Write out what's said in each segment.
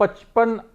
$55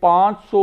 $500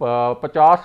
50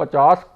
50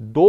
2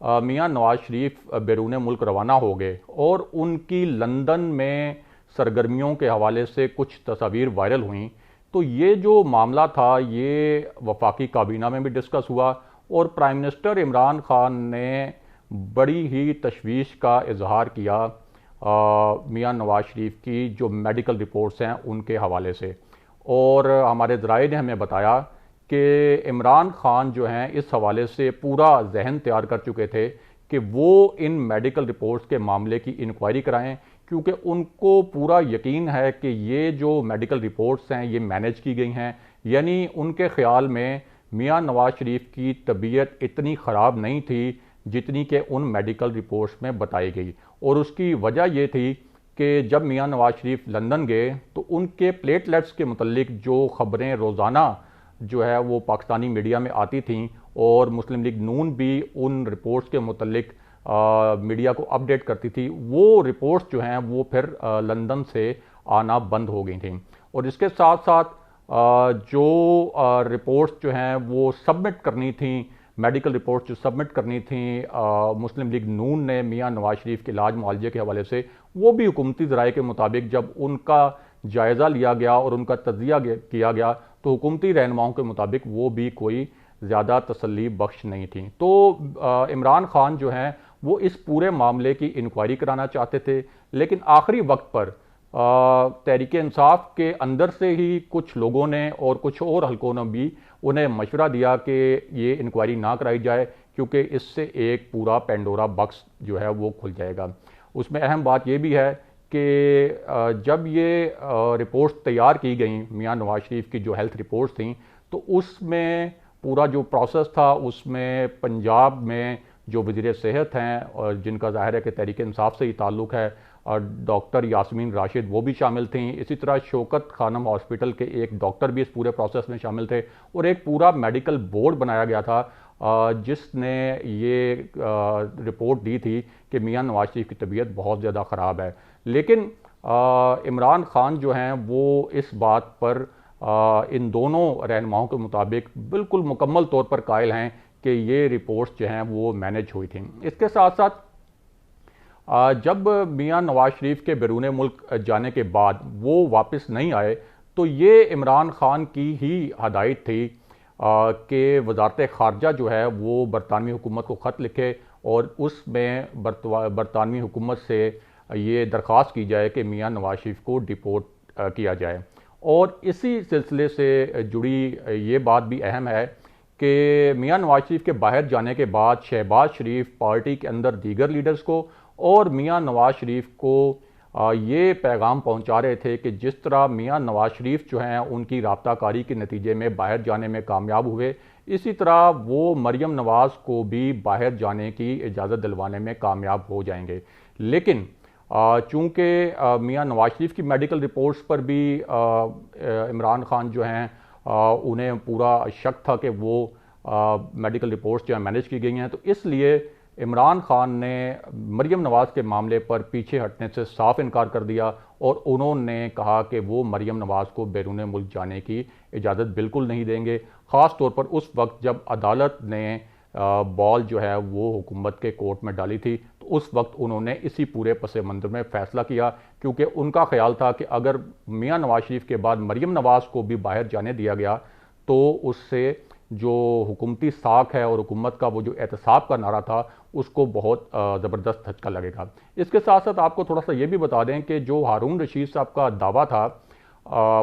میاں نواز شریف بیرون ملک روانہ ہو گئے اور ان کی لندن میں سرگرمیوں کے حوالے سے کچھ تصاویر وائرل ہوئیں، تو یہ جو معاملہ تھا یہ وفاقی کابینہ میں بھی ڈسکس ہوا اور پرائم منسٹر عمران خان نے بڑی ہی تشویش کا اظہار کیا میاں نواز شریف کی جو میڈیکل رپورٹس ہیں ان کے حوالے سے، اور ہمارے ذرائع نے ہمیں بتایا کہ عمران خان جو ہیں اس حوالے سے پورا ذہن تیار کر چکے تھے کہ وہ ان میڈیکل رپورٹس کے معاملے کی انکوائری کرائیں، کیونکہ ان کو پورا یقین ہے کہ یہ جو میڈیکل رپورٹس ہیں یہ مینیج کی گئی ہیں، یعنی ان کے خیال میں میاں نواز شریف کی طبیعت اتنی خراب نہیں تھی جتنی کہ ان میڈیکل رپورٹس میں بتائی گئی، اور اس کی وجہ یہ تھی کہ جب میاں نواز شریف لندن گئے تو ان کے پلیٹلیٹس کے متعلق جو خبریں روزانہ جو ہے وہ پاکستانی میڈیا میں آتی تھیں اور مسلم لیگ نون بھی ان رپورٹس کے متعلق میڈیا کو اپڈیٹ کرتی تھی، وہ رپورٹس جو ہیں وہ پھر لندن سے آنا بند ہو گئی تھیں، اور اس کے ساتھ ساتھ جو رپورٹس جو ہیں وہ سبمٹ کرنی تھیں، میڈیکل رپورٹس جو سبمٹ کرنی تھیں مسلم لیگ نون نے میاں نواز شریف کے علاج معالجے کے حوالے سے، وہ بھی حکومتی ذرائع کے مطابق جب ان کا جائزہ لیا گیا اور ان کا تجزیہ کیا گیا تو حکومتی رہنماؤں کے مطابق وہ بھی کوئی زیادہ تسلی بخش نہیں تھیں۔ تو عمران خان جو ہیں وہ اس پورے معاملے کی انکوائری کرانا چاہتے تھے، لیکن آخری وقت پر تحریک انصاف کے اندر سے ہی کچھ لوگوں نے اور کچھ اور حلقوں نے بھی انہیں مشورہ دیا کہ یہ انکوائری نہ کرائی جائے، کیونکہ اس سے ایک پورا پینڈورا باکس جو ہے وہ کھل جائے گا۔ اس میں اہم بات یہ بھی ہے کہ جب یہ رپورٹس تیار کی گئیں میاں نواز شریف کی جو ہیلتھ رپورٹس تھیں، تو اس میں پورا جو پروسیس تھا اس میں پنجاب میں جو وزیر صحت ہیں اور جن کا ظاہر ہے کہ تحریک انصاف سے ہی تعلق ہے، اور ڈاکٹر یاسمین راشد وہ بھی شامل تھیں، اسی طرح شوکت خانم ہاسپٹل کے ایک ڈاکٹر بھی اس پورے پروسیس میں شامل تھے، اور ایک پورا میڈیکل بورڈ بنایا گیا تھا جس نے یہ رپورٹ دی تھی کہ میاں نواز شریف کی طبیعت بہت زیادہ خراب ہے۔ لیکن عمران خان جو ہیں وہ اس بات پر ان دونوں رہنماؤں کے مطابق بالکل مکمل طور پر قائل ہیں کہ یہ رپورٹس جو ہیں وہ مینیج ہوئی تھیں۔ اس کے ساتھ ساتھ جب میاں نواز شریف کے بیرون ملک جانے کے بعد وہ واپس نہیں آئے تو یہ عمران خان کی ہی ہدایت تھی کہ وزارت خارجہ جو ہے وہ برطانوی حکومت کو خط لکھے اور اس میں برطانوی حکومت سے یہ درخواست کی جائے کہ میاں نواز شریف کو ڈیپورٹ کیا جائے، اور اسی سلسلے سے جڑی یہ بات بھی اہم ہے کہ میاں نواز شریف کے باہر جانے کے بعد شہباز شریف پارٹی کے اندر دیگر لیڈرز کو اور میاں نواز شریف کو یہ پیغام پہنچا رہے تھے کہ جس طرح میاں نواز شریف جو ہیں ان کی رابطہ کاری کے نتیجے میں باہر جانے میں کامیاب ہوئے، اسی طرح وہ مریم نواز کو بھی باہر جانے کی اجازت دلوانے میں کامیاب ہو جائیں گے۔ لیکن چونکہ میاں نواز شریف کی میڈیکل رپورٹس پر بھی عمران خان جو ہیں انہیں پورا شک تھا کہ وہ میڈیکل رپورٹس جو ہیں مینیج کی گئی ہیں، تو اس لیے عمران خان نے مریم نواز کے معاملے پر پیچھے ہٹنے سے صاف انکار کر دیا، اور انہوں نے کہا کہ وہ مریم نواز کو بیرون ملک جانے کی اجازت بالکل نہیں دیں گے، خاص طور پر اس وقت جب عدالت نے بال جو ہے وہ حکومت کے کورٹ میں ڈالی تھی، تو اس وقت انہوں نے اسی پورے پس منظر میں فیصلہ کیا، کیونکہ ان کا خیال تھا کہ اگر میاں نواز شریف کے بعد مریم نواز کو بھی باہر جانے دیا گیا تو اس سے جو حکومتی ساکھ ہے اور حکومت کا وہ جو احتساب کا نعرہ تھا اس کو بہت زبردست دھچکا لگے گا۔ اس کے ساتھ ساتھ آپ کو تھوڑا سا یہ بھی بتا دیں کہ جو ہارون رشید صاحب کا دعویٰ تھا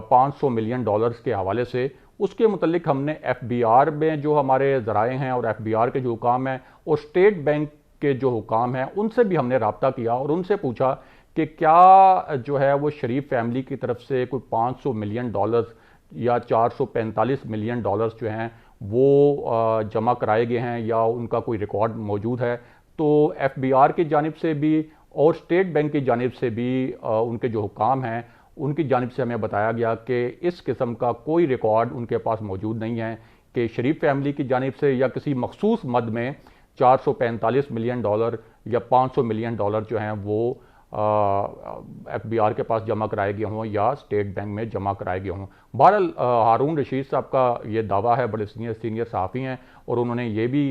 500 ملین ڈالرز کے حوالے سے، اس کے متعلق ہم نے ایف بی آر میں جو ہمارے ذرائع ہیں اور ایف بی آر کے جو حکام ہیں اور اسٹیٹ بینک کے جو حکام ہیں ان سے بھی ہم نے رابطہ کیا اور ان سے پوچھا کہ کیا جو ہے وہ شریف فیملی کی طرف سے کوئی 500 ملین ڈالرز یا 445 ملین ڈالرز جو ہیں وہ جمع کرائے گئے ہیں یا ان کا کوئی ریکارڈ موجود ہے۔ تو ایف بی آر کی جانب سے بھی اور اسٹیٹ بینک کی جانب سے بھی ان کے جو حکام ہیں ان کی جانب سے ہمیں بتایا گیا کہ اس قسم کا کوئی ریکارڈ ان کے پاس موجود نہیں ہے کہ شریف فیملی کی جانب سے یا کسی مخصوص مد میں 445 ملین ڈالر یا 500 ملین ڈالر جو ہیں وہ ایف بی آر کے پاس جمع کرائے گئے ہوں یا اسٹیٹ بینک میں جمع کرائے گئے ہوں۔ بہرحال ہارون رشید صاحب کا یہ دعویٰ ہے، بڑے سینئر صحافی ہیں، اور انہوں نے یہ بھی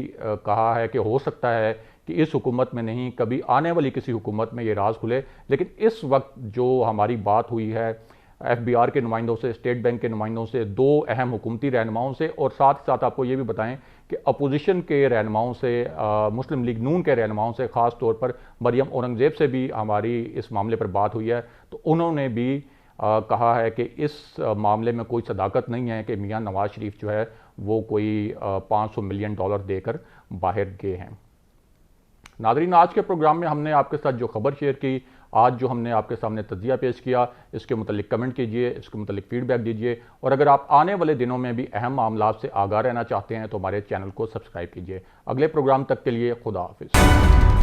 کہا ہے کہ ہو سکتا ہے کہ اس حکومت میں نہیں، کبھی آنے والی کسی حکومت میں یہ راز کھلے، لیکن اس وقت جو ہماری بات ہوئی ہے ایف بی آر کے نمائندوں سے، اسٹیٹ بینک کے نمائندوں سے، دو اہم حکومتی رہنماؤں سے، اور ساتھ ساتھ آپ کو یہ بھی بتائیں کہ اپوزیشن کے رہنماؤں سے، مسلم لیگ نون کے رہنماؤں سے، خاص طور پر مریم اورنگزیب سے بھی ہماری اس معاملے پر بات ہوئی ہے، تو انہوں نے بھی کہا ہے کہ اس معاملے میں کوئی صداقت نہیں ہے کہ میاں نواز شریف جو ہے وہ کوئی $500 ملین دے کر باہر گئے ہیں۔ ناظرین، آج کے پروگرام میں ہم نے آپ کے ساتھ جو خبر شیئر کی، آج جو ہم نے آپ کے سامنے تجزیہ پیش کیا، اس کے متعلق کمنٹ کیجئے، اس کے متعلق فیڈ بیک دیجئے، اور اگر آپ آنے والے دنوں میں بھی اہم معاملات سے آگاہ رہنا چاہتے ہیں تو ہمارے چینل کو سبسکرائب کیجئے۔ اگلے پروگرام تک کے لیے خدا حافظ۔